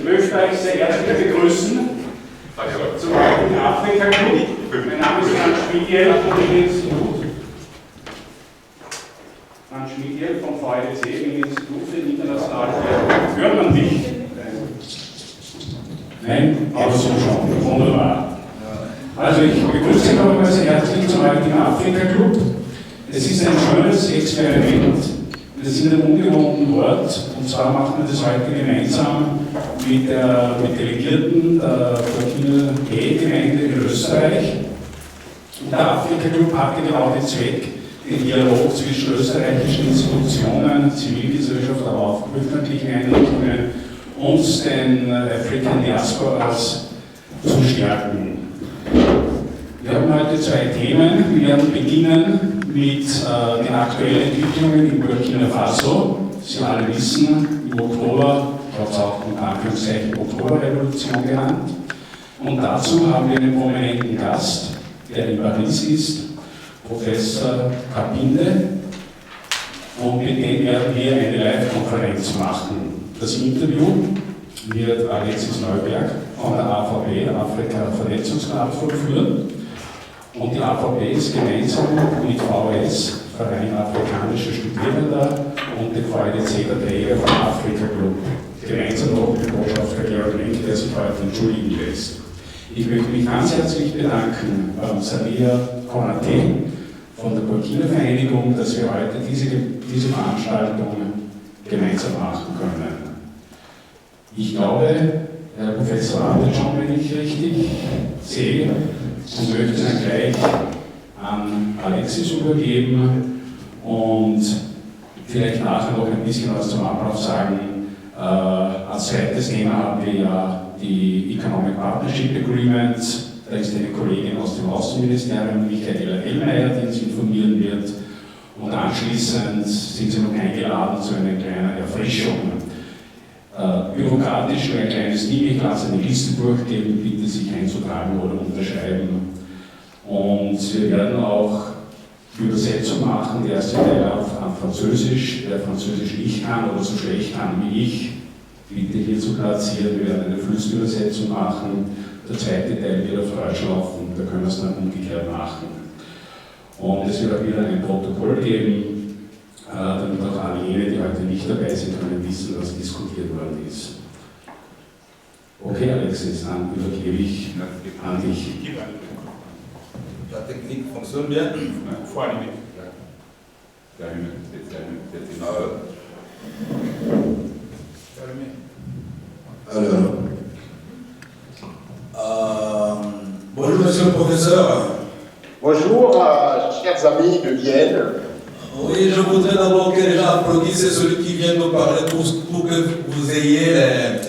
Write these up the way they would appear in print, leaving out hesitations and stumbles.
möchte euch sehr herzlich begrüßen zum heutigen Afrika-Club. Mein Name ist Franz Schmiediel vom Institut. Franz Schmiediel vom VEDC, dem Institut für internationale Dialog. Hört man mich? Nein, aber so schon. Wunderbar. Also ich begrüße Sie noch einmal sehr herzlich zum heutigen Afrika-Club. Es ist ein schönes Experiment. Wir sind am ungewohnten Ort, und zwar machen wir das heute gemeinsam mit Delegierten der Burkina-Faso-Gemeinde in Österreich. Und der Afrika-Club hatte genau den Zweck, den Dialog zwischen österreichischen Institutionen, Zivilgesellschaft, aber auch öffentlichen Einrichtungen und den African Diasporas zu stärken. Wir haben heute zwei Themen. Wir werden beginnen mit den aktuellen Entwicklungen in Burkina Faso. Sie alle wissen, im Oktober, ich habe es auch in Anführungszeichen Oktoberrevolution genannt. Und dazu haben wir einen prominenten Gast, der in Paris ist, Professor Kabinde. Und mit dem werden wir eine Live-Konferenz machen. Das Interview wird Alexis Neuberg von der AVP, Afrika-Vernetzungsplattform, führen. Und die AVP ist gemeinsam mit VS, Verein Afrikanischer Studierender, und dem VEDC, der Träger vom Afrika-Club, gemeinsam noch mit dem Botschafter Georg Link, der sich heute entschuldigen lässt. Ich möchte mich ganz herzlich bedanken bei Samia Konate von der Burkina-Vereinigung, dass wir heute diese Veranstaltung gemeinsam machen können. Ich glaube, Herr Professor arbeitet schon, wenn ich richtig sehe, und möchte dann gleich an Alexis übergeben und vielleicht nachher noch ein bisschen was zum Ablauf sagen. Als zweites Thema haben wir ja die Economic Partnership Agreements. Da ist eine Kollegin aus dem Außenministerium, Michaela Hellmeier, die uns informieren wird. Und anschließend sind Sie noch eingeladen zu einer kleinen Erfrischung. Bürokratisch nur ein kleines Ding, ich lasse eine Liste durchgeben, bitte sich einzutragen oder unterschreiben. Und wir werden auch die Übersetzung machen, der erste Teil auf Französisch, der Französisch nicht kann oder so schlecht kann wie ich, bitte hier zu platzieren. Wir werden eine Flüssübersetzung machen, der zweite Teil wird auf Deutsch laufen, da können wir es dann umgekehrt machen. Und es wird auch wieder ein Protokoll geben, damit auch alle jene, die heute nicht dabei sind, können wissen, was diskutiert worden ist. Okay, Alexis, dann übergebe ich an dich. La technique fonctionne bien. Faut allumer. Alors, bonjour monsieur le professeur. Bonjour, chers amis de Vienne. Oui, je voudrais d'abord que les gens applaudissent celui qui vient nous parler pour que vous ayez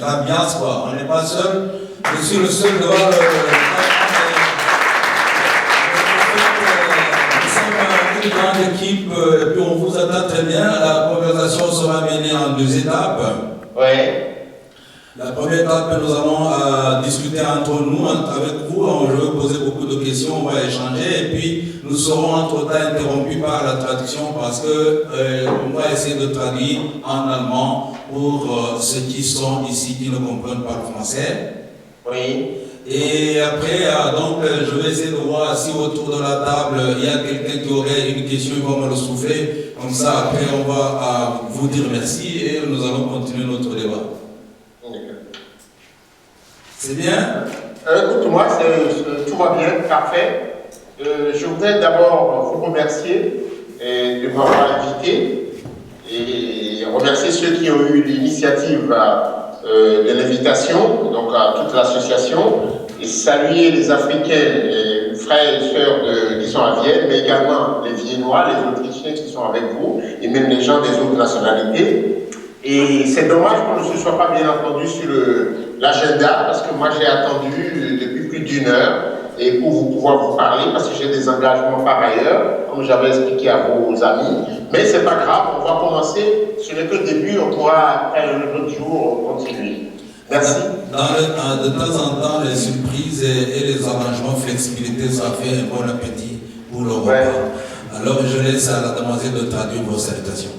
l'ambiance. On n'est pas seul. Je suis le seul devant le. Nous sommes une grande équipe et puis on vous attend très bien. La conversation sera menée en deux étapes. Oui. La première étape, nous allons discuter entre nous, avec vous. Je vais poser beaucoup de questions, on va échanger. Et puis, nous serons entre-temps interrompus par la traduction parce qu'on va essayer de traduire en allemand pour ceux qui sont ici, qui ne comprennent pas le français. Oui. Et après, donc, je vais essayer de voir si autour de la table, il y a quelqu'un qui aurait une question, il va me le souffler. Comme ça, après, on va vous dire merci et nous allons continuer notre débat. C'est bien? Écoute-moi, tout va bien, parfait. Je voudrais d'abord vous remercier de m'avoir invité et remercier ceux qui ont eu l'initiative de l'invitation, donc à toute l'association, et saluer les Africains, les frères et sœurs qui sont à Vienne, mais également les Viennois, les Autrichiens qui sont avec vous, et même les gens des autres nationalités. Et c'est dommage qu'on ne se soit pas bien entendu sur l'agenda, parce que moi j'ai attendu depuis plus d'une heure et pour pouvoir vous parler, parce que j'ai des engagements par ailleurs, comme j'avais expliqué à vos amis. Mais c'est pas grave, on va commencer. Ce n'est que le début, on pourra après un autre jour continuer. Merci. De temps en temps, les surprises et les arrangements, flexibilité, ça fait un bon appétit pour le repas. Ouais. Alors je laisse à la demoiselle de traduire vos salutations.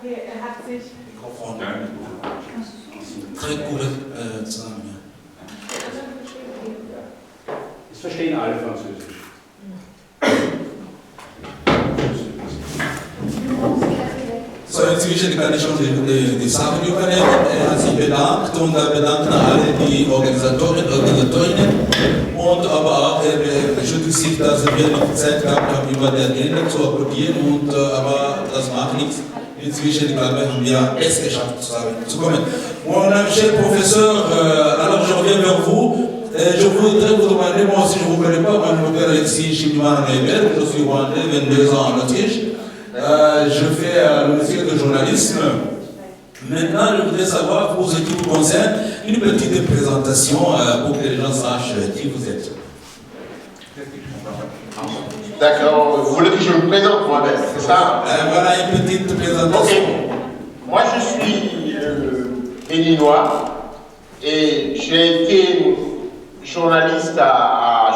Okay, er hat sich très court. Es verstehen alle Französisch. So, inzwischen kann ich schon die Sachen übernehmen. Er hat sich bedankt und bedankt alle die Organisatorinnen und aber auch entschuldigt sich, dass wir nicht Zeit gehabt haben, über die Agenda zu applaudieren, aber das macht nichts. Inzwischen, glaube ich, haben wir es geschafft zu kommen. Mon cher professeur, alors je reviens vers vous. Je voudrais vous demander, moi aussi je ne vous connais pas, moi je m'appelle Alexis Chimouan-Neibel, je suis rwandais, 22 ans en Autriche. Je fais le métier de journalisme. Maintenant, je voudrais savoir, pour ce qui vous concerne, une petite présentation pour que les gens sachent qui vous êtes. D'accord, vous voulez que je me présente moi-même, c'est ça? Voilà une petite présentation. Okay. Moi, je suis béninois et j'ai été journaliste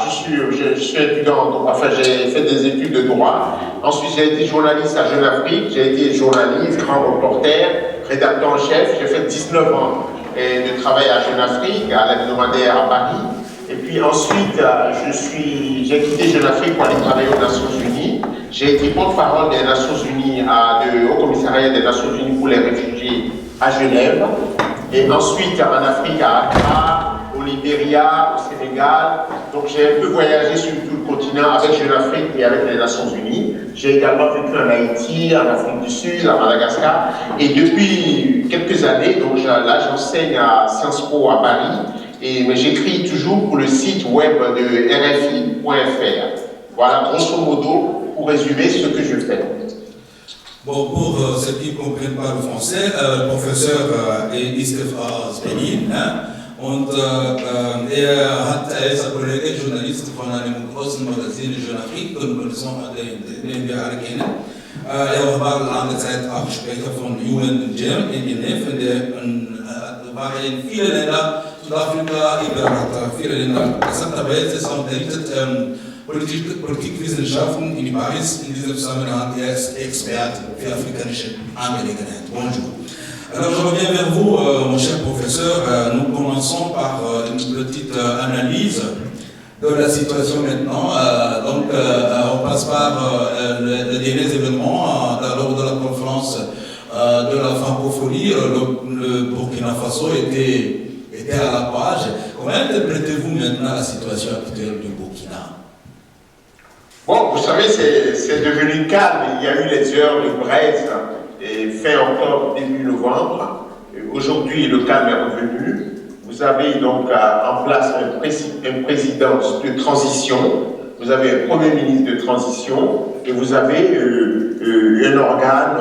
je suis étudiant, enfin j'ai fait des études de droit. Ensuite j'ai été journaliste à Jeune Afrique, j'ai été journaliste, grand reporter, rédacteur en chef. J'ai fait 19 ans de travail à Jeune Afrique, à l'hebdomadaire à Paris. Et puis ensuite j'ai quitté Jeune Afrique pour aller travailler aux Nations Unies. J'ai été porte-parole des Nations Unies au commissariat des Nations Unies pour les réfugiés à Genève. Et ensuite en Afrique à Accra, au Libéria, au Sénégal. Donc j'ai un peu voyagé sur tout le continent avec Jeune Afrique et avec les Nations Unies. J'ai également vécu en Haïti, en Afrique du Sud, à Madagascar. Et depuis quelques années, donc là j'enseigne à Sciences Po à Paris. Mais j'écris toujours pour le site web de RFI.fr. Voilà, grosso modo, pour résumer ce que je fais. Bon, pour ceux qui ne comprennent pas le français, le professeur ist aus Berlin. Und er ist ein Kollege, Journalist von einem großen Magazin Jeune Afrique, den wir alle kennen. Er war lange Zeit auch Sprecher von UN Jam in Genève. Er war in vielen Ländern, Südafrika, überall viele Länder. Interessanterweise ist er unterrichtet Politikwissenschaften in Paris. In diesem Zusammenhang er ist Experte für afrikanische Angelegenheiten. Bonjour. Alors je reviens vers vous, mon cher professeur. Nous commençons par une petite analyse de la situation maintenant. On passe par les derniers événements lors de la conférence de la francophonie. Le Burkina Faso était à la page. Comment interprétez-vous maintenant la situation actuelle du Burkina? Bon, vous savez, c'est devenu calme. Il y a eu les heures de braise fin octobre, début novembre. Aujourd'hui, le calme est revenu. Vous avez donc en place un président de transition, vous avez un premier ministre de transition et vous avez un organe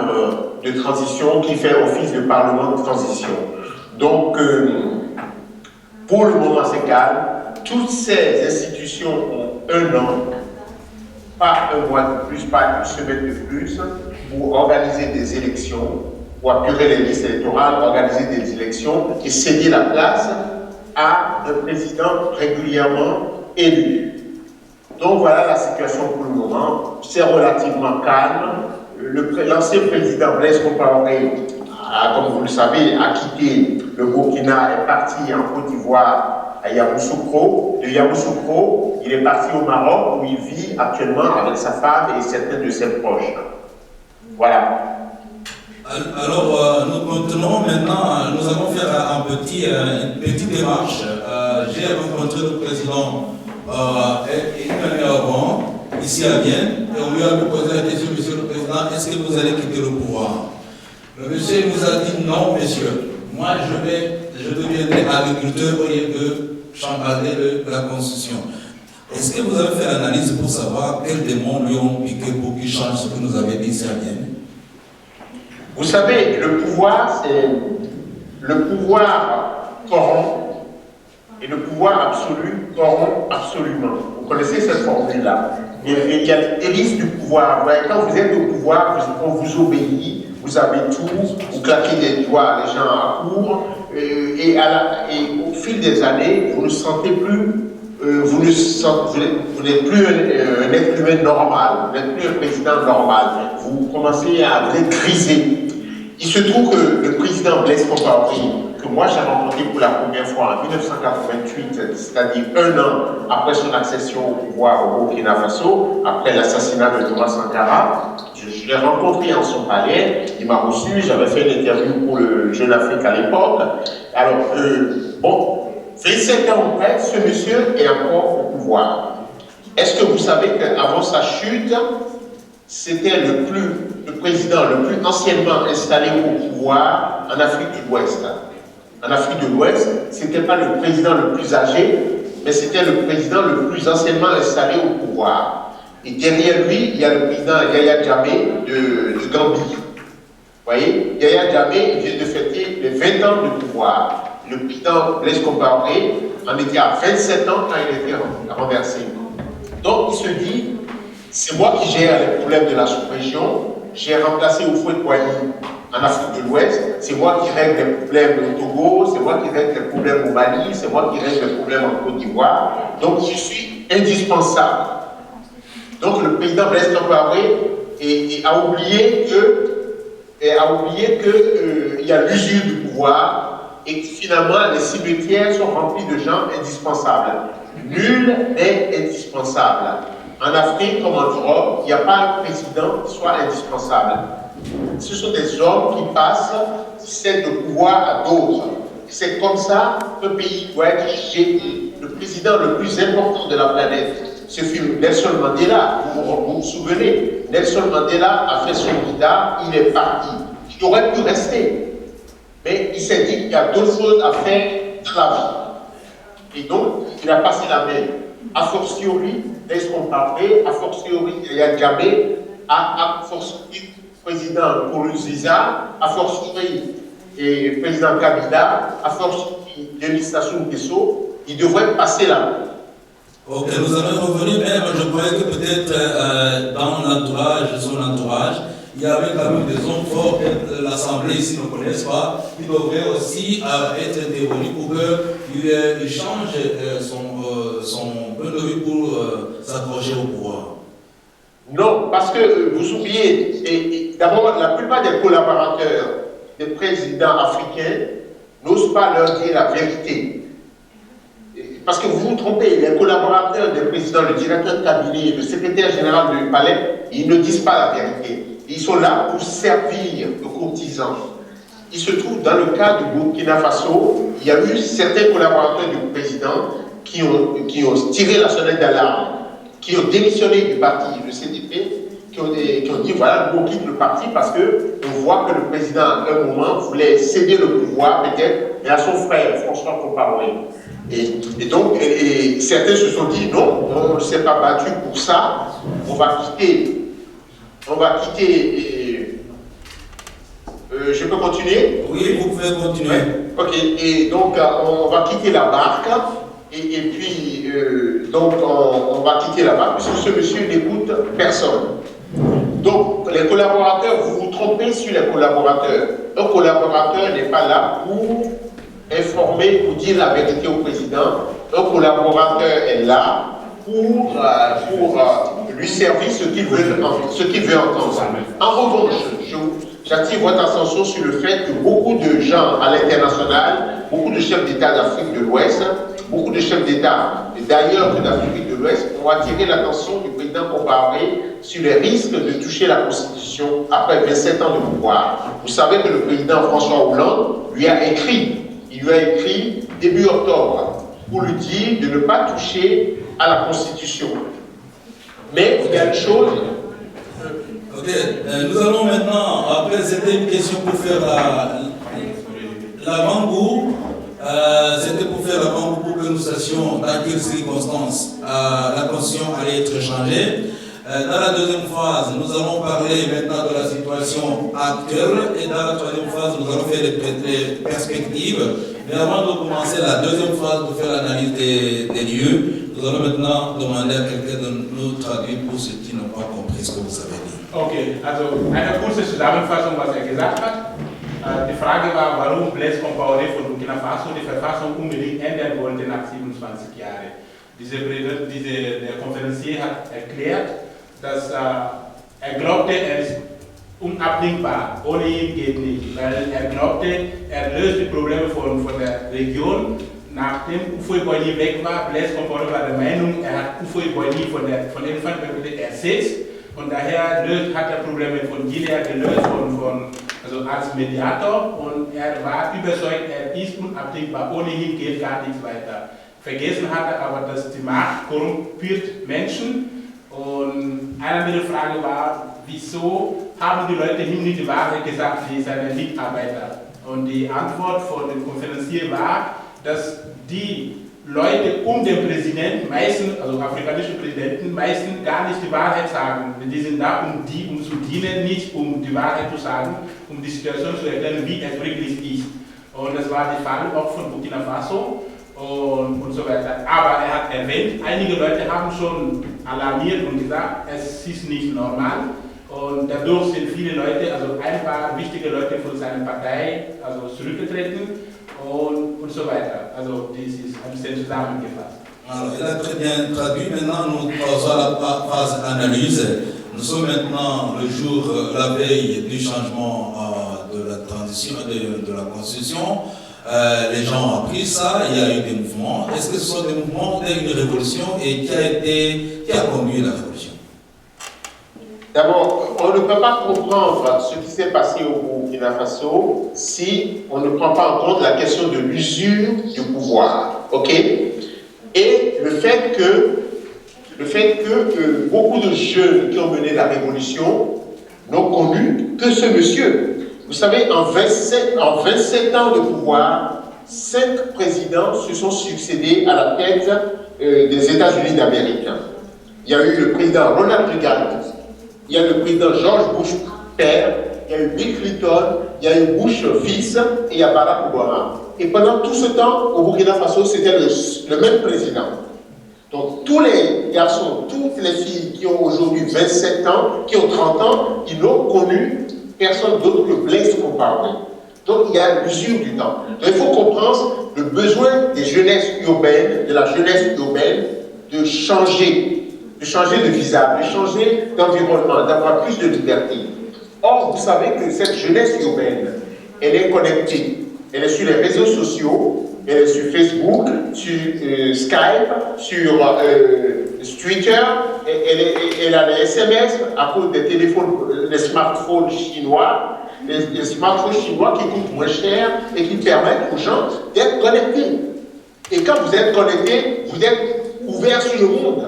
de transition qui fait office de parlement de transition. Donc, pour le moment, c'est calme. Toutes ces institutions ont un an, pas un mois de plus, pas une semaine de plus, pour organiser des élections, pour apurer les listes électorales, organiser des élections et céder la place à un président régulièrement élu. Donc voilà la situation pour le moment. C'est relativement calme. L'ancien président Blaise Compaoré, comme vous le savez, a quitté le Burkina, est parti en Côte d'Ivoire à Yamoussoukro. De Yamoussoukro, il est parti au Maroc où il vit actuellement avec sa femme et certains de ses proches. Voilà. Alors, nous continuons maintenant, nous allons faire une petite démarche. J'ai rencontré le président une année avant, ici à Vienne, et on lui a posé la question, monsieur le président, est-ce que vous allez quitter le pouvoir? Le monsieur nous a dit non, monsieur, moi je deviendrai agriculteur au lieu de chambarder la Constitution. Est-ce que vous avez fait l'analyse pour savoir quels démons lui ont piqué pour qu'il change ce que nous avait dit ici à Vienne? Vous savez, le pouvoir, c'est le pouvoir corrompt et le pouvoir absolu corrompt absolument. Vous connaissez cette formule-là. Il y a l'hélice du pouvoir. Vous voyez, quand vous êtes au pouvoir, on vous obéit, vous avez tout, vous claquez des doigts, les gens accourent, et au fil des années, vous ne sentez plus. Vous n'êtes plus un être humain normal, vous n'êtes plus un président normal, vous commencez à vous être grisé. Il se trouve que le président Blaise Compaoré, que moi j'ai rencontré pour la première fois en 1988, c'est-à-dire un an après son accession au pouvoir au Burkina Faso, après l'assassinat de Thomas Sankara. Je l'ai rencontré en son palais, il m'a reçu, j'avais fait une interview pour le Jeune Afrique à l'époque. Alors, bon, 27 ans après, ce monsieur est encore au pouvoir. Est-ce que vous savez qu'avant sa chute, c'était le président le plus anciennement installé au pouvoir en Afrique de l'Ouest? En Afrique de l'Ouest, ce n'était pas le président le plus âgé, mais c'était le président le plus anciennement installé au pouvoir. Et derrière lui, il y a le président Yaya Jammeh de Gambie. Vous voyez, Yaya Jammeh vient de fêter les 20 ans de pouvoir. Le président Blaise Compaoré en était à 27 ans quand il était renversé. Donc il se dit, c'est moi qui gère les problèmes de la sous-région, j'ai remplacé Houphouët-Boigny en Afrique de l'Ouest, c'est moi qui règle les problèmes au Togo, c'est moi qui règle les problèmes au Mali, c'est moi qui règle les problèmes en Côte d'Ivoire, donc je suis indispensable. Donc le président Blaise Compaoré a oublié qu'il y a l'usure du pouvoir et que finalement les cimetières sont remplis de gens indispensables. Nul n'est indispensable. En Afrique comme en Europe, il n'y a pas un président qui soit indispensable. Ce sont des hommes qui passent, qui cèdent le pouvoir à d'autres. C'est comme ça qu'un pays doit être géré. Le président le plus important de la planète, ce fut Nelson Mandela. Vous vous souvenez, Nelson Mandela a fait son guitare, il est parti. Il aurait pu rester. Mais il s'est dit qu'il y a d'autres choses à faire dans la vie. Et donc, il a passé la main. A fortiori, Blaise Compaoré, a fortiori, Yaya Jammeh, a fortiori, président Nkurunziza, a fortiori, et président Kabila, a fortiori, Denis Sassou Nguesso, il devrait passer la main. Ok, nous allons revenir, mais je croyais que peut-être dans l'entourage, son entourage, il y avait quand même des hommes forts que l'Assemblée ici ne connaisse pas, qui devraient aussi être intervenus pour qu'il change son point de vue pour s'accrocher au pouvoir. Non, parce que vous oubliez, d'abord, la plupart des collaborateurs des présidents africains n'osent pas leur dire la vérité. Parce que vous vous trompez, les collaborateurs des présidents, le directeur de cabinet, le secrétaire général du palais, ils ne disent pas la vérité. Ils sont là pour servir de courtisans. Il se trouve dans le cas du Burkina Faso, il y a eu certains collaborateurs du président qui ont tiré la sonnette d'alarme, qui ont démissionné du parti, le CDP, qui ont dit voilà, nous on quitte le parti parce qu'on voit que le président à un moment voulait céder le pouvoir peut-être, mais à son frère François Compaoré. Et donc certains se sont dit non, on ne s'est pas battu pour ça, on va quitter. Je peux continuer? Oui, vous pouvez continuer. Ouais. Ok, et donc on va quitter la barque, et puis donc on va quitter la barque, puisque ce monsieur n'écoute personne. Donc les collaborateurs, vous vous trompez sur les collaborateurs. Un collaborateur n'est pas là pour informer, pour dire la vérité au président. Un collaborateur est là pour lui servir ce qu'il veut entendre. En revanche, j'attire votre attention sur le fait que beaucoup de gens à l'international, beaucoup de chefs d'État d'Afrique de l'Ouest, beaucoup de chefs d'État d'ailleurs que d'Afrique de l'Ouest ont attiré l'attention du président Compaoré sur les risques de toucher la Constitution après 27 ans de pouvoir. Vous savez que le président François Hollande lui a écrit début octobre pour lui dire de ne pas toucher à la Constitution. Mais il y a une chose. Ok, nous allons maintenant, après c'était une question pour faire l'avant-goût, c'était pour faire l'avant-goût pour que nous sachions dans quelles circonstances la Constitution allait être changée. Dans la deuxième phase, nous allons parler maintenant de la situation actuelle et dans la troisième phase, nous allons faire les perspectives. Mais avant de commencer la deuxième phase pour faire l'analyse des lieux, nous allons maintenant demander à quelqu'un de nous traduire pour ceux qui n'ont pas compris ce que vous avez dit. Okay, also eine kurze Zusammenfassung, was gesagt hat. Die Frage war, warum Blaise Compaoré von Burkina Faso die Verfassung unbedingt ändern wollte nach 27 Jahren. Der Konferencier hat erklärt, dass er glaubte, er ist unabdingbar. Ohne ihn geht nicht, weil er glaubte, er löst die Probleme von der Region. Nachdem Houphouët Boigny weg war, Blaise Compaoré war der Meinung, er hat Houphouët Boigny von Elfenbeinbündel ersetzt und daher hat er Probleme von Guinea gelöst, also als Mediator, und er war überzeugt, er ist unabdingbar, ohne ihn geht gar nichts weiter. Vergessen hat er aber, dass die Macht korrumpiert Menschen, und eine andere Frage war, wieso haben die Leute ihm nicht die Wahrheit gesagt, wie seine Mitarbeiter? Und die Antwort von dem Konferencier war, dass die Leute um den Präsidenten, meistens, also afrikanische Präsidenten, meistens gar nicht die Wahrheit sagen. Die sind da, um zu dienen, nicht um die Wahrheit zu sagen, um die Situation zu erklären, wie es wirklich ist. Und das war der Fall auch von Burkina Faso und so weiter. Aber er hat erwähnt, einige Leute haben schon alarmiert und gesagt, es ist nicht normal. Und dadurch sind viele Leute, also ein paar wichtige Leute von seiner Partei, also zurückgetreten. Und so weiter. Also, das ist ein bisschen zusammengefasst. Alors, il a très bien traduit. Maintenant, nous passons à la phase analyse. Nous sommes maintenant le jour, la veille du changement de la transition, de la Constitution. Les gens ont appris ça, il y a eu des mouvements. Est-ce que ce sont des mouvements d'une révolution et qui a conduit la révolution? D'abord, on ne peut pas comprendre ce qui s'est passé au Burkina Faso si on ne prend pas en compte la question de l'usure du pouvoir, ok? Et le fait que beaucoup de jeunes qui ont mené la révolution n'ont connu que ce monsieur. Vous savez, en 27 ans de pouvoir, 5 présidents se sont succédés à la tête des États-Unis d'Amérique. Il y a eu le président Ronald Reagan, il y a le président George Bush père, il y a eu Bill Clinton, il y a eu Bush fils et il y a Barack Obama. Et pendant tout ce temps, au Burkina Faso, c'était le même président. Donc tous les garçons, toutes les filles qui ont aujourd'hui 27 ans, qui ont 30 ans, ils n'ont connu personne d'autre que Blaise Compaoré. Donc il y a l'usure du temps. Donc il faut comprendre le besoin des jeunesses urbaines, de la jeunesse urbaine, de changer de visage, de changer d'environnement, d'avoir plus de liberté. Or, vous savez que cette jeunesse urbaine, elle est connectée. Elle est sur les réseaux sociaux, elle est sur Facebook, sur Skype, sur Twitter, elle a les SMS à cause des téléphones, les smartphones chinois, les smartphones chinois qui coûtent moins cher et qui permettent aux gens d'être connectés. Et quand vous êtes connecté, vous êtes ouvert sur le monde.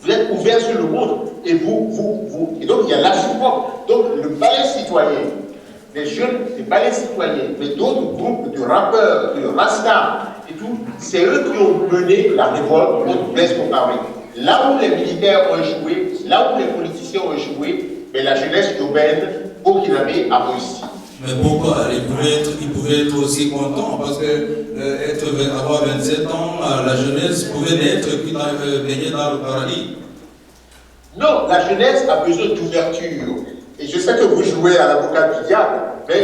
Vous êtes ouvert sur le monde et et donc il y a l'assouplissement. Donc le ballet citoyen, les jeunes, les ballets citoyens, mais d'autres groupes de rappeurs, de Rasta et tout, c'est eux qui ont mené la révolte contre Blaise Compaoré. Là où les militaires ont échoué, là où les politiciens ont échoué, mais la jeunesse urbaine burkinabé a réussi. Mais pourquoi il pouvait être aussi content parce que avoir 27 ans, la jeunesse pouvait naître et puis baigner dans le paradis. Non, la jeunesse a besoin d'ouverture. Et je sais que vous jouez à l'avocat du diable, mais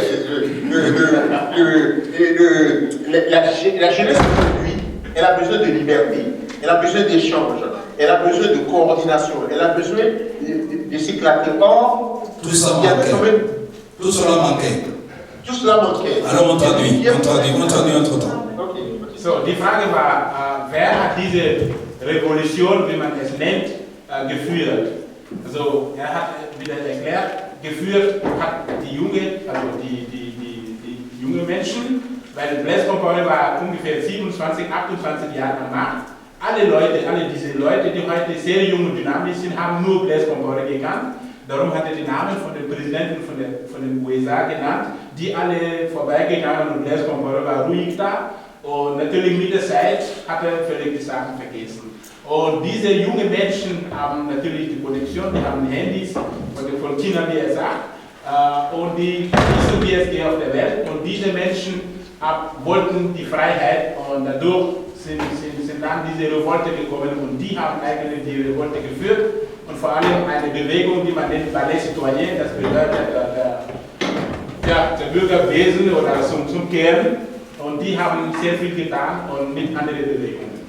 la jeunesse aujourd'hui, elle a besoin de liberté, elle a besoin d'échange, elle a besoin de coordination, elle a besoin de s'éclater. Or, tout ça manquait. Tout cela manquait. Tout cela manquait. Alors on traduit entre temps. Okay. So, die Frage war, wer hat diese Revolution, wie man es nennt, geführt? Also, er hat wieder erklärt, geführt hat die junge Menschen, weil Blaise Compaoré war ungefähr 27, 28 Jahre am Macht. Alle diese Leute, die heute sehr jung und dynamisch sind, haben nur Blaise Compaoré gekannt. Darum hat er die Namen von den Präsidenten von den USA genannt, die alle vorbeigegangen und Blaise Compaoré war ruhig da. Und natürlich mit der Zeit hat er völlig die Sachen vergessen. Und diese jungen Menschen haben natürlich die Connection, die haben Handys von China, wie er sagt, und die wissen, wie es geht auf der Welt. Und diese Menschen wollten die Freiheit und dadurch sind dann diese Revolte gekommen und die haben eigentlich die Revolte geführt. Und vor allem eine Bewegung, die man nennt Ballet Citoyen, das bedeutet der Bürgerwesen oder zum Kern. Und die haben sehr viel getan und mit anderen Bewegungen.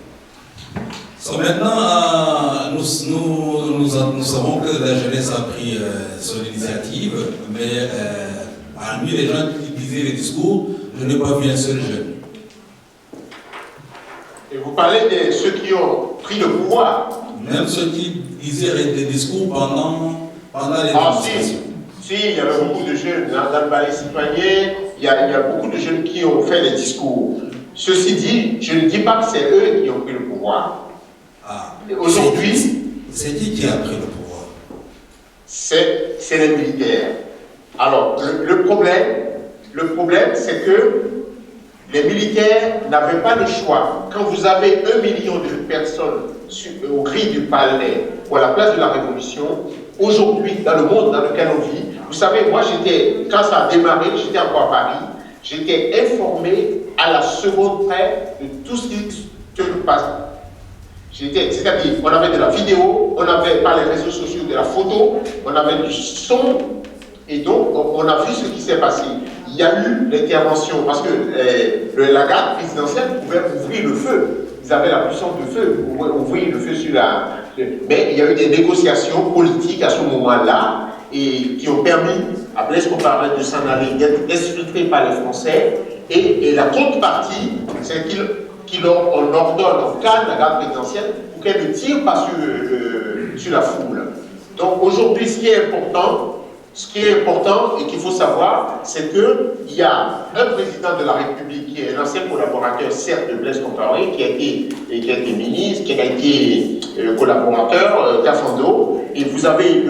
So, maintenant, nous savons que la jeunesse a pris son initiative, mais parmi les gens qui disaient les discours, je n'ai pas vu un seul jeune. Et vous parlez de ceux qui ont pris le pouvoir. Même ceux qui disaient des discours pendant les démonstrations. Si, il y avait beaucoup de jeunes dans le ballet citoyen, il y a beaucoup de jeunes qui ont fait les discours. Ceci dit, je ne dis pas que c'est eux qui ont pris le pouvoir. Aujourd'hui, c'est qui a pris le pouvoir? C'est les militaires. Alors, le problème, c'est que les militaires n'avaient pas le choix. Quand vous avez 1 million de personnes au gris du palais ou à la place de la Révolution, aujourd'hui, dans le monde dans lequel on vit, vous savez, moi, quand ça a démarré, j'étais encore à Paris, j'étais informé à la seconde près de tout ce qui se passe. C'est-à-dire, on avait de la vidéo, on avait par les réseaux sociaux de la photo, on avait du son, et donc on a vu ce qui s'est passé. Il y a eu l'intervention, parce que la garde présidentielle pouvait ouvrir le feu. Ils avaient la puissance de feu, ouvrir le feu sur la... Mais il y a eu des négociations politiques à ce moment-là, et qui ont permis à Blaise Compaoré de s'en aller, d'être exfiltré par les Français, et la contrepartie, c'est on ordonne, on calme la garde présidentielle pour qu'elle ne tire pas sur la foule. Donc aujourd'hui, ce qui est important et qu'il faut savoir, c'est qu'il y a un président de la République qui est un ancien collaborateur, certes, de Blaise Compaoré, qui a été ministre, qui a été collaborateur, Cafando, et vous avez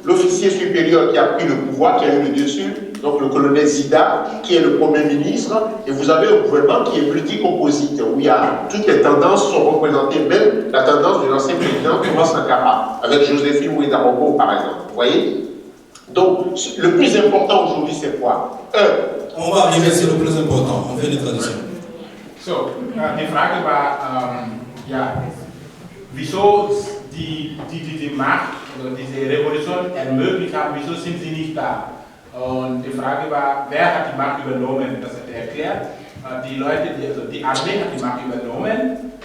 l'officier supérieur qui a pris le pouvoir, qui a eu le dessus, donc le colonel Zida, qui est le Premier ministre, et vous avez un gouvernement qui est multicomposite, où il y a toutes les tendances sont représentées, même la tendance de l'ancien président Thomas Sankara, avec Joséphine Ouédraogo, par exemple. Vous voyez? Donc, le plus important aujourd'hui, c'est quoi? On va arriver sur le plus important, on fait une tradition. So, die Frage war, wieso die Macht oder diese Revolution ermöglicht haben, wieso sind sie nicht da? Und die Frage war, wer hat die Macht übernommen? Das hat er erklärt. Die Armee hat die Macht übernommen,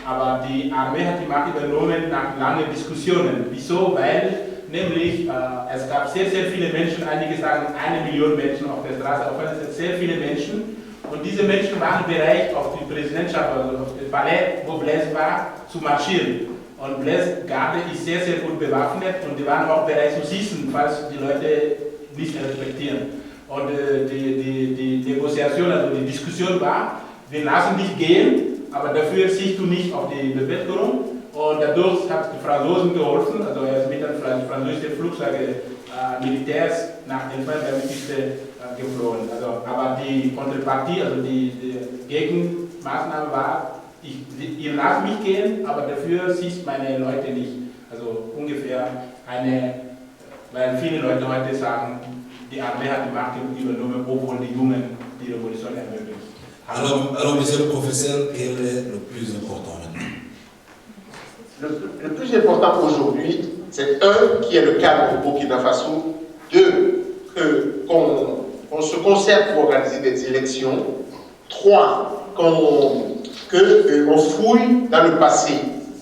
aber die Armee hat die Macht übernommen nach langen Diskussionen. Wieso? Weil nämlich es gab sehr, sehr viele Menschen, einige sagen 1 Million Menschen auf der Straße, auf jeden Fall sehr viele Menschen. Und diese Menschen waren bereit, auf die Präsidentschaft, also auf das Palais, wo Blaise war, zu marschieren. Und Blaise Garde ist sehr, sehr gut bewaffnet und die waren auch bereit zu schießen, falls die Leute nicht respektieren. Und die Negoziation, also die Diskussion war, wir lassen dich gehen, aber dafür siehst du nicht auf die Bevölkerung. Und dadurch hat die Franzosen geholfen, also er ist mit den französischen Flugzeugen Militärs nach Elfenbein der Küste geflogen. Also, aber die Kontrapartie, also die Gegenmaßnahme war, ihr lasst mich gehen, aber dafür siehst meine Leute nicht. Also ungefähr weil viele Leute heute sagen, die Armee hat die Macht übernommen, obwohl die Jungen die Revolution ermöglichen. Alors, monsieur le professeur, quel est le plus important maintenant? Le plus important aujourd'hui, c'est qui est le cadre au Burkina Faso, qu'on se concerte pour organiser des élections, 3, qu'on fouille dans le passé,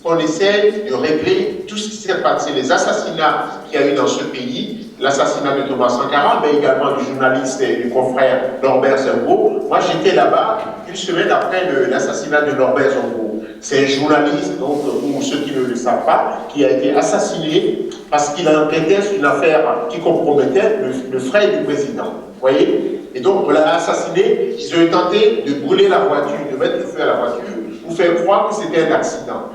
qu'on essaie de régler tout ce qui s'est passé, les assassinats qu'il y a eu dans ce pays, l'assassinat de Thomas Sankara, mais également du journaliste et du confrère Norbert Zongo. Moi, j'étais là-bas une semaine après l'assassinat de Norbert Zongo. C'est un journaliste, donc, ou ceux qui ne le savent pas, qui a été assassiné parce qu'il enquêtait sur une affaire qui compromettait le frère du président. Vous voyez? Et donc, on l'a assassiné, ils ont tenté de brûler la voiture, de mettre le feu à la voiture, pour faire croire que c'était un accident.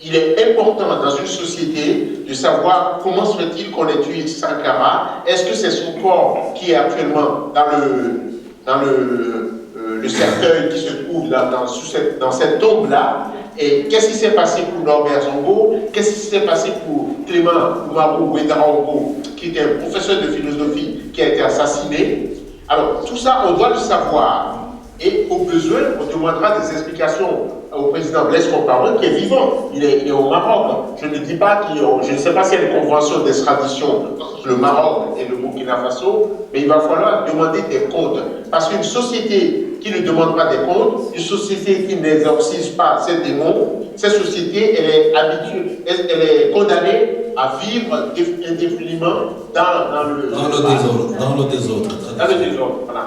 Il est important dans une société de savoir comment se fait-il qu'on ait tué Sankara. Est-ce que c'est son corps qui est actuellement dans le cercueil qui se trouve dans cette tombe-là? Et qu'est-ce qui s'est passé pour Norbert Zongo? Qu'est-ce qui s'est passé pour Clément Oumarou Ouédraogo, qui était un professeur de philosophie qui a été assassiné? Alors, tout ça, on doit le savoir. Et au besoin, on demandera des explications au président Blaise Compaoré, qui est vivant. Il est au Maroc. Je ne dis pas je ne sais pas s'il y a une convention d'extradition entre le Maroc et le Burkina Faso, mais il va falloir demander des comptes. Parce qu'une société qui ne demande pas des comptes, une société qui n'exorcise pas ses démons, cette société, elle est habituée, elle est condamnée à vivre indéfiniment dans le désordre. Dans le désordre. Dans le désordre, voilà.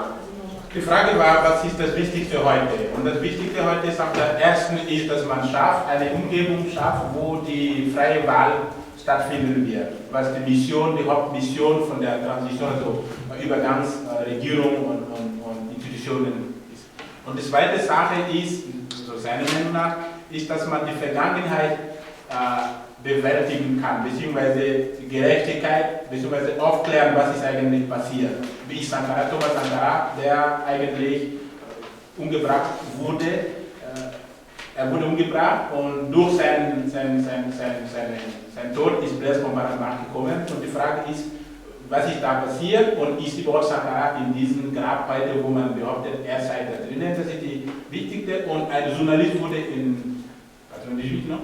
Die Frage war, was ist das Wichtigste heute? Und das Wichtigste heute ist, erstens ist, dass man schafft, eine Umgebung schafft, wo die freie Wahl stattfinden wird. Was die Mission, die Hauptmission von der Transition, also Übergangsregierung und Institutionen ist. Und die zweite Sache ist, so seiner Meinung nach, ist, dass man die Vergangenheit bewältigen kann, beziehungsweise die Gerechtigkeit, beziehungsweise aufklären, was ist eigentlich passiert. Wie Sankara, Thomas Sankara, der eigentlich umgebracht wurde, er wurde umgebracht und durch seinen Tod ist Blaise Compaoré an die Macht gekommen. Und die Frage ist, was ist da passiert und ist überhaupt Sankara in diesem Grab heute, wo man behauptet, er sei da drinnen. Das ist die wichtigste. Und ein Journalist wurde in 98, ne?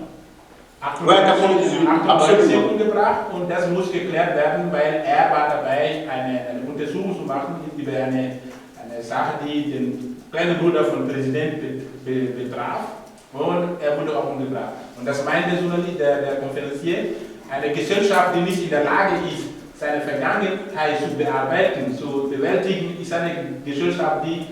98 umgebracht und das muss geklärt werden, weil er war dabei, eine Untersuchung zu machen über eine Sache, die den kleinen Bruder von Präsident betraf und er wurde auch umgebracht. Und das meint der Konferencier, eine Gesellschaft, die nicht in der Lage ist, seine Vergangenheit zu bearbeiten, zu bewältigen, ist eine Gesellschaft, die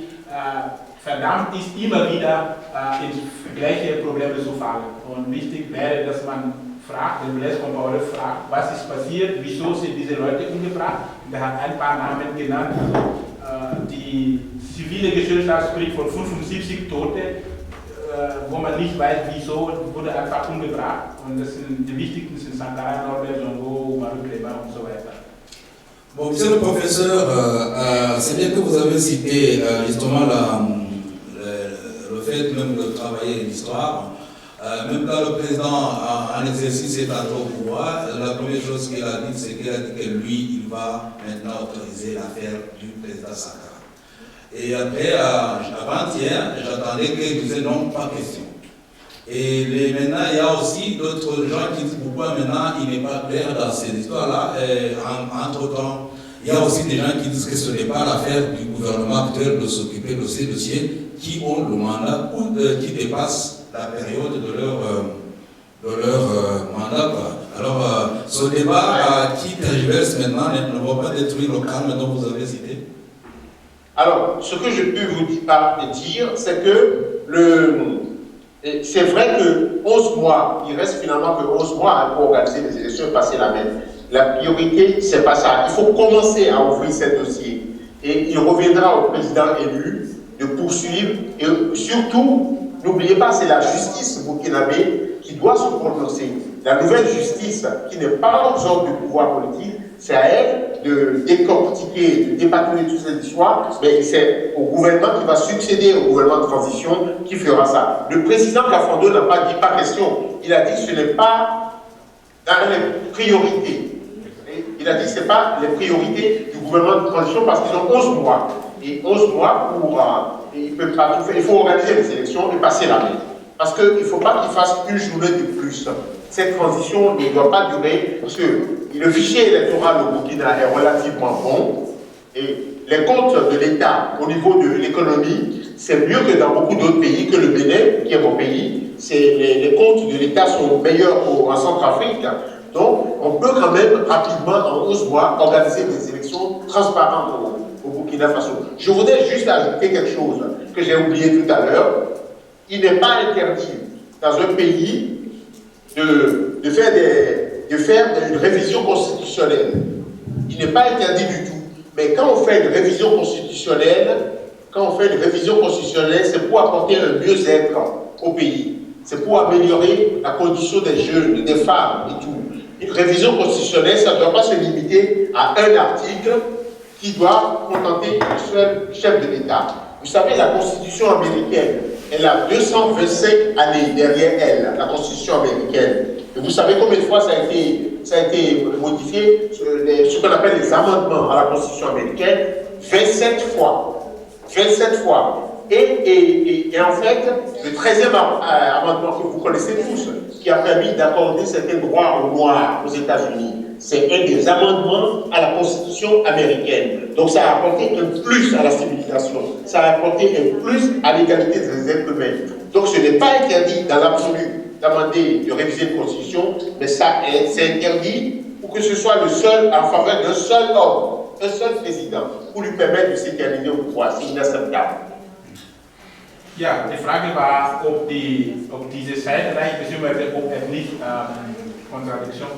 verdammt ist, immer wieder in gleiche Probleme zu fallen. Und wichtig wäre, dass man fragt, den Blaise Compaoré fragt, was ist passiert, wieso sind diese Leute umgebracht. Und er hat ein paar Namen genannt. Also, die zivile Gesellschaft spricht von 75 Tote, wo man nicht weiß, wieso, wurde einfach umgebracht. Und das sind die wichtigsten sind Sankara, Norbert Zongo, Marie Clément und so weiter. Bon, monsieur le professeur, c'est bien que vous avez cité justement le fait même de travailler l'histoire. Même quand le président en exercice est entré au pouvoir, la première chose qu'il a dit, c'est qu'il a dit que lui, il va maintenant autoriser l'affaire du président Sankara. Et après, avant-hier, j'attendais qu'il disait non, pas question. Et maintenant, il y a aussi d'autres gens qui disent pourquoi maintenant il n'est pas clair dans ces histoires-là. Entre-temps, il y a aussi des gens qui disent que ce n'est pas l'affaire du gouvernement actuel de s'occuper de ces dossiers qui ont le mandat ou qui dépassent la période de leur mandat. Alors, ce débat qui tergiverse maintenant ne va pas détruire le calme dont vous avez cité. Alors, ce que je peux vous dire, c'est que c'est vrai que 11 mois, il reste finalement que 11 mois pour organiser les élections et passer la main. La priorité, c'est pas ça. Il faut commencer à ouvrir ces dossiers. Et il reviendra au président élu de poursuivre. Et surtout, n'oubliez pas, c'est la justice burkinabé qui doit se prononcer. La nouvelle justice, qui n'est pas aux ordres du pouvoir politique, c'est à elle de décortiquer, de dépatouiller toutes ces histoires, mais c'est au gouvernement qui va succéder au gouvernement de transition qui fera ça. Le président Kafando n'a pas dit pas question. Il a dit ce n'est pas dans les priorités. Il a dit que ce n'est pas les priorités du gouvernement de transition parce qu'ils ont 11 mois. Et 11 mois pour... ils peuvent pas tout faire. Il faut organiser les élections et passer la main. Parce qu'il ne faut pas qu'ils fassent une journée de plus. Cette transition ne doit pas durer parce que le fichier électoral au Burkina est relativement bon et les comptes de l'État au niveau de l'économie, c'est mieux que dans beaucoup d'autres pays, que le Bénin, qui est mon pays. Les comptes de l'État sont meilleurs en Centrafrique. Donc, on peut quand même rapidement, en 11 mois, organiser des élections transparentes au Burkina Faso. Je voudrais juste ajouter quelque chose que j'ai oublié tout à l'heure. Il n'est pas interdit dans un pays de faire une révision constitutionnelle. Il n'est pas interdit du tout. Mais quand on fait une révision constitutionnelle, c'est pour apporter un mieux-être au pays. C'est pour améliorer la condition des jeunes, des femmes et tout. Une révision constitutionnelle, ça ne doit pas se limiter à un article qui doit contenter le seul chef de l'État. Vous savez, la Constitution américaine, elle a 225 années derrière elle, la Constitution américaine. Et vous savez combien de fois ça a été modifié, ce qu'on appelle les amendements à la Constitution américaine, 27 fois. 27 fois. Et en fait, le 13e amendement que vous connaissez tous, qui a permis d'accorder certains droits aux Noirs aux États-Unis, c'est un des amendements à la Constitution américaine. Donc ça a apporté un plus à la civilisation, ça a apporté un plus à l'égalité des êtres humains. Donc ce n'est pas interdit dans l'absolu d'amender, de réviser une constitution, mais ça c'est interdit pour que ce soit le seul en faveur d'un seul homme, un seul président, pour lui permettre de s'éterniser au pouvoir. C'est inacceptable. Ja, die Frage war, ob diese Zeitreich bzw. ob es nicht Kontradiktion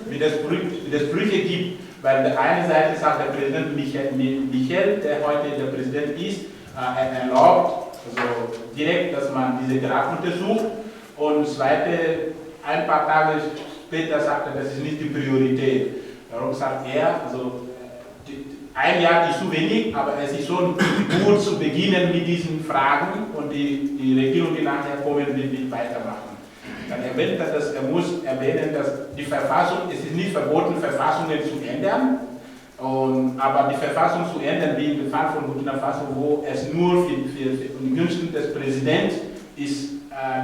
Widersprüche gibt, weil der eine Seite sagt der Präsident Michel, der heute der Präsident ist, er erlaubt also direkt, dass man diese Grab untersucht und zweite, ein paar Tage später sagt er, das ist nicht die Priorität. Darum sagt er, also ein Jahr ist zu wenig, aber es ist schon gut zu beginnen mit diesen Fragen und die Regierung, die nachher kommen, wird weitermachen. Dann erwähnt er, dass er muss erwähnen, dass die Verfassung, es ist nicht verboten, Verfassungen zu ändern, aber die Verfassung zu ändern, wie im Fall von Burkina Faso, wo es nur für die Gunsten des Präsidenten ist,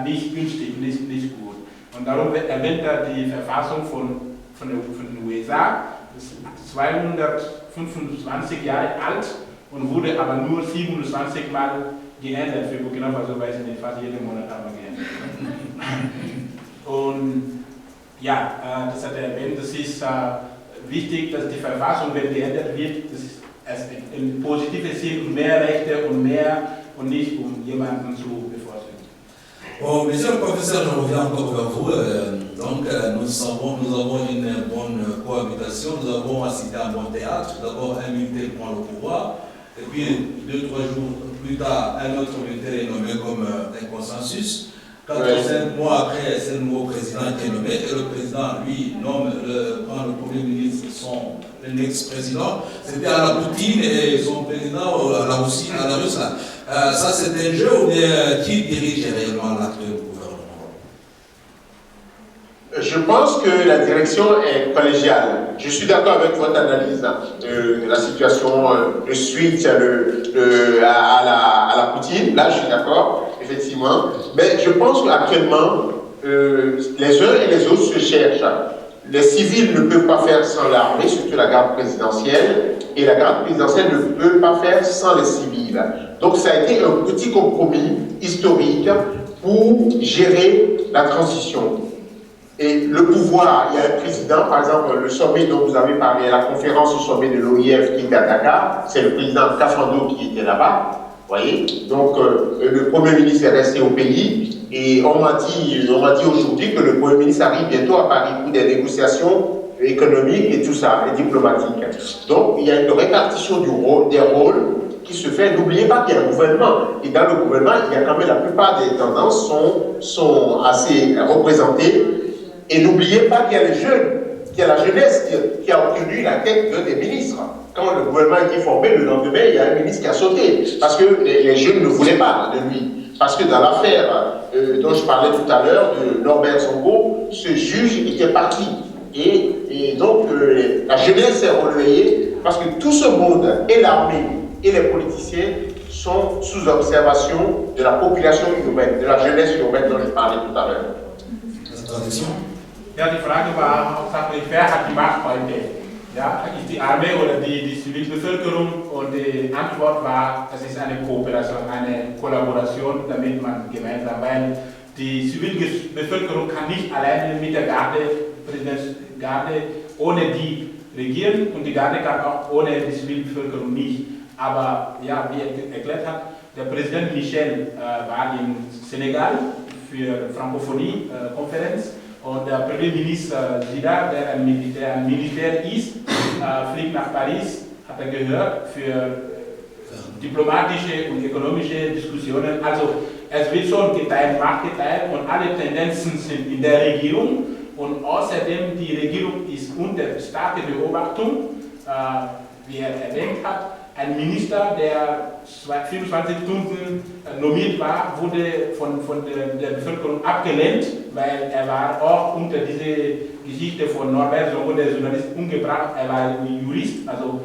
nicht günstig, nicht gut. Und darum erwähnt er die Verfassung von den USA, das ist 225 Jahre alt und wurde aber nur 27 Mal geändert für Burkina Faso, weil sie nicht fast jeden Monat haben geändert. Und ja, das hat er erwähnt, das ist wichtig, dass die Verfassung, wenn geändert wird, das ist im positiven Sinn mehr Rechte und mehr und nicht um jemanden zu bevorzugen. Bon, monsieur le professeur, je reviens encore vers vous. Donc, nous avons une bonne cohabitation, nous avons assisté à un bon théâtre. D'abord, un militaire prend le pouvoir, et puis 2-3 jours plus tard, un autre militaire est nommé comme un consensus. 4 ou 5 mois après, c'est le nouveau président qui est nommé, et le président, lui, prend le premier ministre, un ex-président. C'était à la Poutine et son président à la Russie, à la Russie. Ça, c'est un jeu où qui dirige réellement l'actuel gouvernement? Je pense que la direction est collégiale. Je suis d'accord avec votre analyse de la situation, le switch à la Poutine. Là, je suis d'accord, effectivement. Mais je pense qu'actuellement, les uns et les autres se cherchent. Les civils ne peuvent pas faire sans l'armée, surtout la garde présidentielle, et la garde présidentielle ne peut pas faire sans les civils. Donc ça a été un petit compromis historique pour gérer la transition. Et le pouvoir, il y a un président, par exemple, le sommet dont vous avez parlé, la conférence au sommet de l'OIF qui était à Dakar, c'est le président Kafando qui était là-bas, voyez. Donc le Premier ministre est resté au pays, et on m'a dit aujourd'hui que le Premier ministre arrive bientôt à Paris pour des négociations économiques et tout ça, et diplomatiques. Donc il y a une répartition des rôles qui se fait. N'oubliez pas qu'il y a un gouvernement, et dans le gouvernement, il y a quand même la plupart des tendances sont assez représentées. Et n'oubliez pas qu'il y a les jeunes, qu'il y a la jeunesse qui a obtenu la tête d'un des ministres. Quand le gouvernement a été formé, le lendemain, il y a un ministre qui a sauté, parce que les jeunes ne voulaient pas de lui. Parce que dans l'affaire dont je parlais tout à l'heure, de Norbert Zongo, ce juge était parti. Et donc, la jeunesse s'est relayée, parce que tout ce monde, et l'armée, et les politiciens, sont sous observation de la population urbaine, de la jeunesse urbaine dont je parlais tout à l'heure. Traduction. Ja, die Frage war hauptsächlich, wer hat die Macht heute? Ja, ist die Armee oder die Zivilbevölkerung? Und die Antwort war, es ist eine Kooperation, eine Kollaboration, damit man gemeinsam, weil die Zivilbevölkerung kann nicht alleine mit der Garde ohne die regieren und die Garde kann auch ohne die Zivilbevölkerung nicht. Aber ja, wie er erklärt hat, der Präsident Michel war in Senegal für Frankophonie-Konferenz. Und der Premierminister Zida, der ein Militär ist, fliegt nach Paris, hat er gehört, für diplomatische und ökonomische Diskussionen. Also es wird schon geteilt, Macht geteilt und alle Tendenzen sind in der Regierung. Und außerdem, die Regierung ist unter starker Beobachtung, wie er erwähnt hat. Ein Minister, der 24 Stunden nominiert war, wurde von der Bevölkerung abgelehnt, weil er war auch unter diese Geschichte von Norbert Zongo, der Journalist, umgebracht. Er war Jurist, also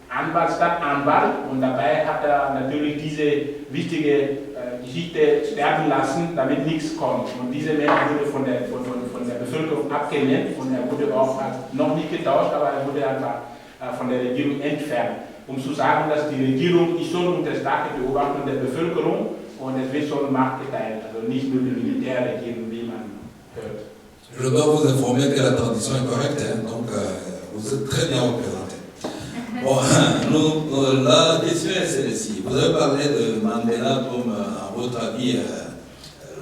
Anwalt statt Anwalt, und dabei hat er natürlich diese wichtige Geschichte sterben lassen, damit nichts kommt. Und dieser Mensch wurde von der Bevölkerung abgelehnt und er wurde auch noch nicht getauscht, aber er wurde einfach von der Regierung entfernt, um zu sagen, dass die Regierung ist schon unter starker Beobachtung der Bevölkerung Und es wird schon Macht geteilt, also nicht nur die Militärregierung, wie man hört. Je dois vous informer que la tradition est correcte, hein, donc vous êtes très bien représenté. Bon, la question est celle-ci. Vous avez parlé de Mandela comme, à votre avis,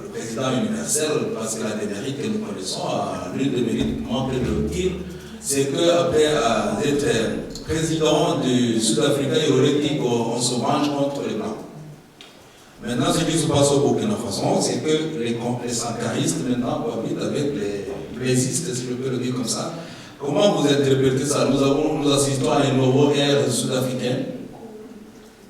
le président universel, parce que la démérite que nous connaissons, l'une des mérites manque de le dire, c'est qu'après être président du Sud-Africain, il aurait dit qu'on se venge contre les Blancs. Maintenant, ce qui se passe au Burkina Faso, c'est que les sankaristes maintenant cohabitent avec les blessistes, si je peux le dire comme ça. Comment vous interprétez ça? Nous assistons à une nouvelle ère sud-africaine.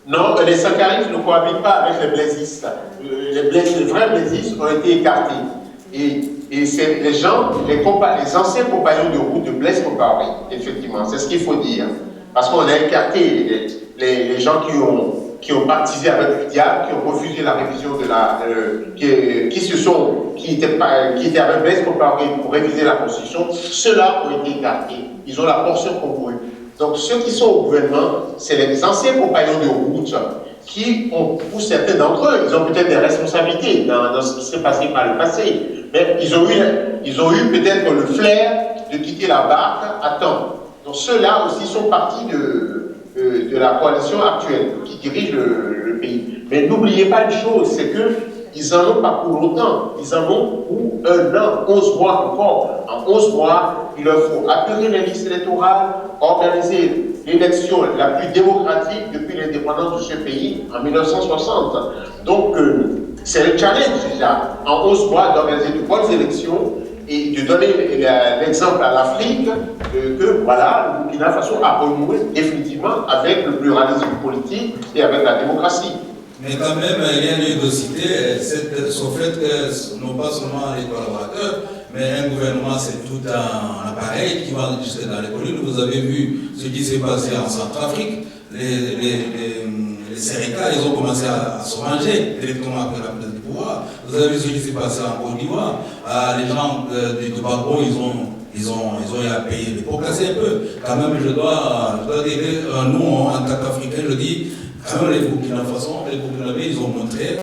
Non, les sankaristes ne cohabitent pas avec les blaisistes. Les vrais blaisistes ont été écartés. Et c'est les gens, les anciens compagnons de route de Blaise Compaoré, effectivement, c'est ce qu'il faut dire. Parce qu'on a écarté les gens qui ont partisé avec l'UDIA, qui ont refusé la révision de qui étaient avec Blaise Compaoré pour réviser la Constitution. Ceux-là ont été écartés. Ils ont la portion congrue. Donc ceux qui sont au gouvernement, c'est les anciens compagnons de route qui ont, pour certains d'entre eux, ils ont peut-être des responsabilités dans ce qui s'est passé par le passé. Mais ils ont eu peut-être le flair de quitter la barque à temps. Donc ceux-là aussi sont partis de la coalition actuelle qui dirige le pays. Mais n'oubliez pas une chose, c'est qu'ils n'en ont pas pour longtemps. Ils en ont pour 1 an, 11 mois encore. En 11 mois, il leur faut apurer les listes électorales, organiser l'élection la plus démocratique depuis l'indépendance de ce pays en 1960. Donc, c'est le challenge déjà, en 11 mois, d'organiser de bonnes élections et de donner l'exemple à l'Afrique que voilà, le Burkina Faso a renoué définitivement avec le pluralisme politique et avec la démocratie. Mais quand même, il y a lieu de citer ce fait que non pas seulement les collaborateurs, mais un gouvernement, c'est tout un appareil qui va jusque dans les collines. Vous avez vu ce qui s'est passé en Centrafrique. Les Sénégalais, ils ont commencé à se ranger directement après la prise du pouvoir. Vous avez vu ce qui s'est passé en Côte d'Ivoire. Les gens du Tobago, ils ont eu à payer. Pour casser un peu, quand même, je dois dire, nous, en tant qu'Africains, je dis, quand même, les Burkina Faso, les Burkinabés, ils ont montré